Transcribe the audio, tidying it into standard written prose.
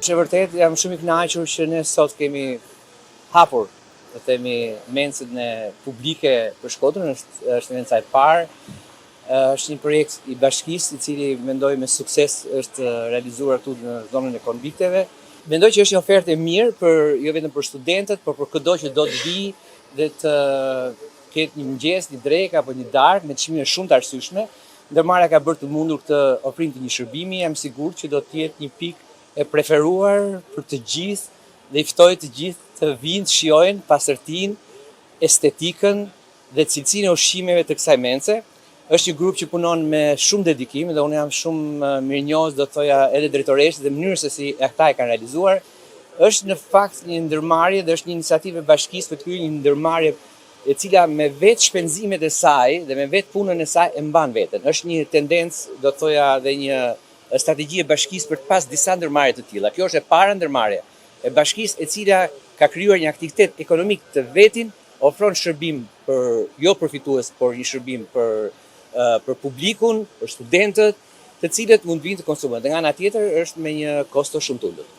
Që vërtet jam shumë i kënaqur që ne sot kemi hapur, të themi, mencën e publike për Shkodrën, është menca e parë. Është një projekt i bashkisë i cili mendoj me sukses është realizuar këtu në zonën e konvikteve. Mendoj që është një ofertë e mirë jo vetëm për studentët, por për çdo që do të vi dhe të ketë një mëngjes, një drekë apo një darkë me çmime shumë të arsyeshme. Ndërmarrja ka bërë të mundur këtë ofrim të një shërbimi, jam sigurt që do të jetë një pikë e preferuar për të gjithë dhe i ftoj të gjithë të vinë të shijojnë pastërtinë, estetikën dhe cilësinë e ushqimeve të kësaj mence. Është një grup që punon me shumë dedikim dhe unë jam shumë mirënjohës, do të thoja, edhe drejtoresht dhe mënyrës se si ata e kanë realizuar. Është në fakt një ndërmarrje dhe është një iniciativë e bashkisë për të kryer një ndërmarrje e cila me vetë shpenzimet e saj dhe me vetë punën e saj e mban veten. Është një tendencë, do të thoja, dhe një strategji e bashkisë për të pas disa ndërmarrje të tilla. Kjo është e para ndërmarrje e bashkisë e cila ka krijuar një aktivitet ekonomik të vetin, ofron shërbim për jo përfitues, por një shërbim për publikun, për studentët, të cilët mund të vinë të konsumojnë. Dhe nga ana tjetër është me një kosto shumë të ulët.